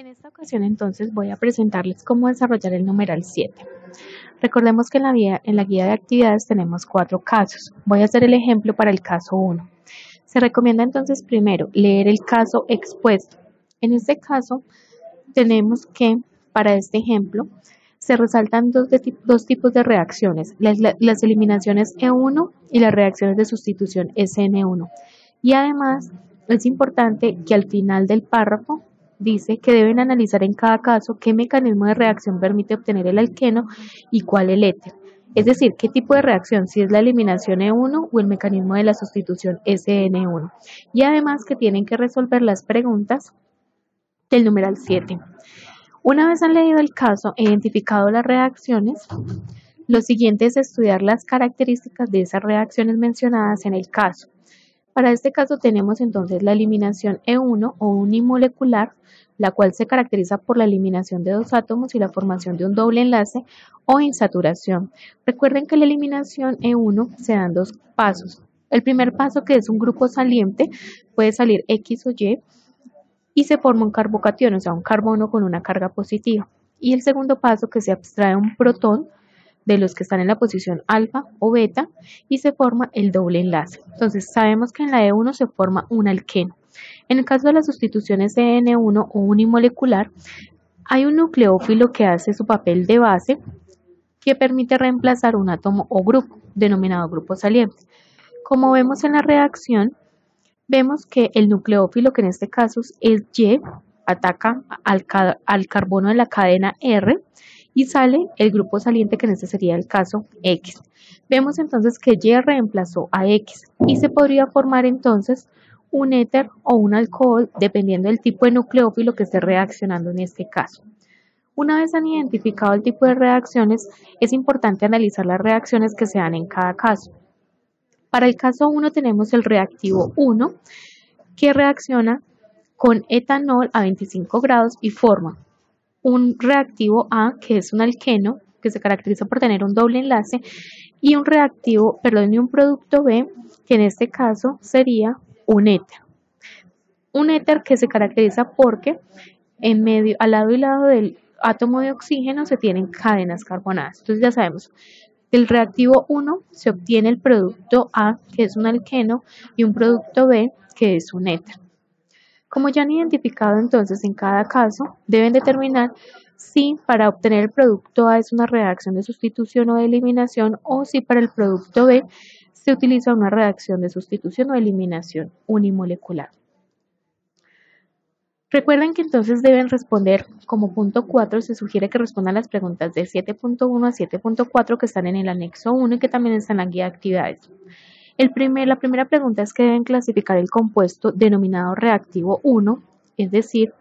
En esta ocasión entonces voy a presentarles cómo desarrollar el numeral 7. Recordemos que en la guía de actividades tenemos 4 casos. Voy a hacer el ejemplo para el caso 1. Se recomienda entonces primero leer el caso expuesto. En este caso tenemos que, para este ejemplo, se resaltan dos tipos de reacciones, las eliminaciones E1 y las reacciones de sustitución SN1. Y además es importante que al final del párrafo dice que deben analizar en cada caso qué mecanismo de reacción permite obtener el alqueno y cuál el éter. Es decir, qué tipo de reacción, si es la eliminación E1 o el mecanismo de la sustitución SN1. Y además que tienen que resolver las preguntas del numeral 7. Una vez han leído el caso e identificado las reacciones, lo siguiente es estudiar las características de esas reacciones mencionadas en el caso. Para este caso tenemos entonces la eliminación E1 o unimolecular, la cual se caracteriza por la eliminación de 2 átomos y la formación de un doble enlace o insaturación. Recuerden que la eliminación E1 se da en 2 pasos. El primer paso, que es un grupo saliente, puede salir X o Y se forma un carbocatión, o sea, un carbono con una carga positiva. Y el segundo paso, que se abstrae un protón de los que están en la posición alfa o beta y se forma el doble enlace. Entonces sabemos que en la E1 se forma un alqueno. En el caso de las sustituciones de N1 o unimolecular, hay un nucleófilo que hace su papel de base que permite reemplazar un átomo o grupo, denominado grupo saliente. Como vemos en la reacción, vemos que el nucleófilo, que en este caso es Y, ataca al carbono de la cadena R y sale el grupo saliente, que en este sería el caso X. Vemos entonces que Y reemplazó a X y se podría formar entonces un éter o un alcohol dependiendo del tipo de nucleófilo que esté reaccionando en este caso. Una vez han identificado el tipo de reacciones, es importante analizar las reacciones que se dan en cada caso. Para el caso 1 tenemos el reactivo 1 que reacciona con etanol a 25 grados y forma un reactivo A, que es un alqueno, que se caracteriza por tener un doble enlace, y un producto B, que en este caso sería un éter. Un éter que se caracteriza porque en medio, al lado y lado del átomo de oxígeno se tienen cadenas carbonadas. Entonces ya sabemos, del reactivo 1 se obtiene el producto A, que es un alqueno, y un producto B, que es un éter. Como ya han identificado entonces en cada caso, deben determinar si para obtener el producto A es una reacción de sustitución o de eliminación o si para el producto B se utiliza una reacción de sustitución o eliminación unimolecular. Recuerden que entonces deben responder como punto 4, se sugiere que respondan las preguntas de 7.1 a 7.4 que están en el anexo 1 y que también están en la guía de actividades. La primera pregunta es que deben clasificar el compuesto denominado reactivo 1, es decir,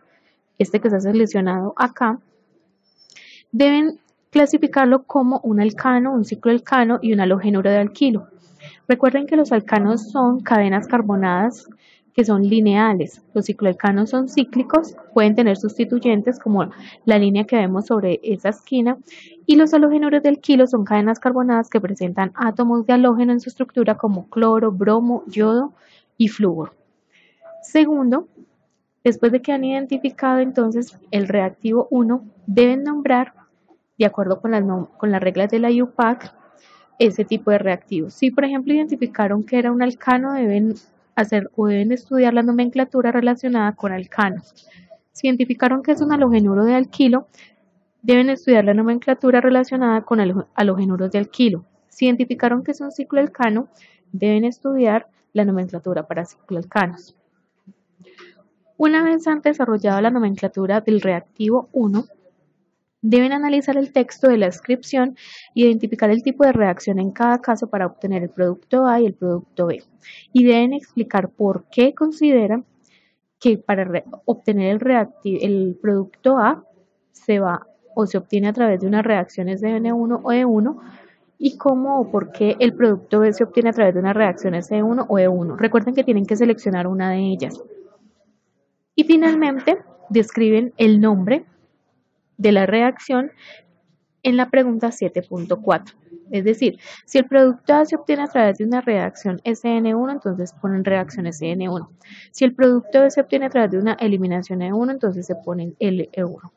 este que está seleccionado acá, deben clasificarlo como un alcano, un cicloalcano y un halogenuro de alquilo. Recuerden que los alcanos son cadenas carbonadas que son lineales. Los cicloalcanos son cíclicos, pueden tener sustituyentes como la línea que vemos sobre esa esquina, y los halogenuros de alquilo son cadenas carbonadas que presentan átomos de halógeno en su estructura como cloro, bromo, yodo y flúor. Segundo, después de que han identificado entonces el reactivo 1, deben nombrar, de acuerdo con las reglas de la IUPAC, ese tipo de reactivos. Si por ejemplo identificaron que era un alcano, deben estudiar la nomenclatura relacionada con alcanos. Si identificaron que es un halogenuro de alquilo, deben estudiar la nomenclatura relacionada con halogenuros de alquilo. Si identificaron que es un cicloalcano, deben estudiar la nomenclatura para cicloalcanos. Una vez han desarrollado la nomenclatura del reactivo 1, deben analizar el texto de la descripción e identificar el tipo de reacción en cada caso para obtener el producto A y el producto B. Y deben explicar por qué consideran que para obtener el producto A se obtiene a través de unas reacciones de N1 o E1 y cómo o por qué el producto B se obtiene a través de unas reacciones E1 o E1. Recuerden que tienen que seleccionar una de ellas. Y finalmente describen el nombre de la reacción en la pregunta 7.4. Es decir, si el producto A se obtiene a través de una reacción SN1, entonces ponen reacción SN1. Si el producto B se obtiene a través de una eliminación E1, entonces se ponen LE1.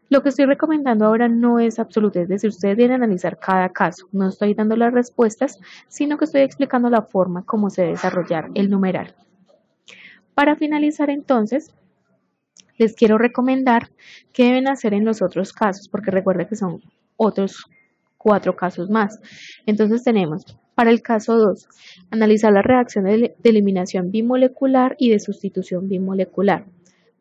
Lo que estoy recomendando ahora no es absoluto, es decir, ustedes deben analizar cada caso. No estoy dando las respuestas, sino que estoy explicando la forma como se debe desarrollar el numeral. Para finalizar entonces, les quiero recomendar qué deben hacer en los otros casos, porque recuerden que son otros 4 casos más. Entonces tenemos, para el caso 2, analizar las reacciones de eliminación bimolecular y de sustitución bimolecular.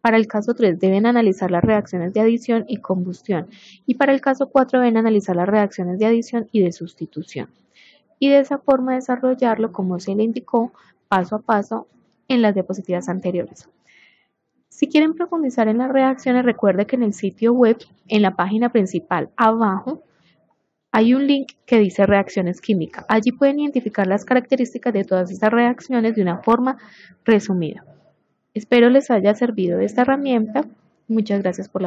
Para el caso 3 deben analizar las reacciones de adición y combustión. Y para el caso 4 deben analizar las reacciones de adición y de sustitución. Y de esa forma desarrollarlo como se le indicó paso a paso en las diapositivas anteriores. Si quieren profundizar en las reacciones, recuerde que en el sitio web, en la página principal abajo, hay un link que dice reacciones químicas. Allí pueden identificar las características de todas estas reacciones de una forma resumida. Espero les haya servido esta herramienta. Muchas gracias por la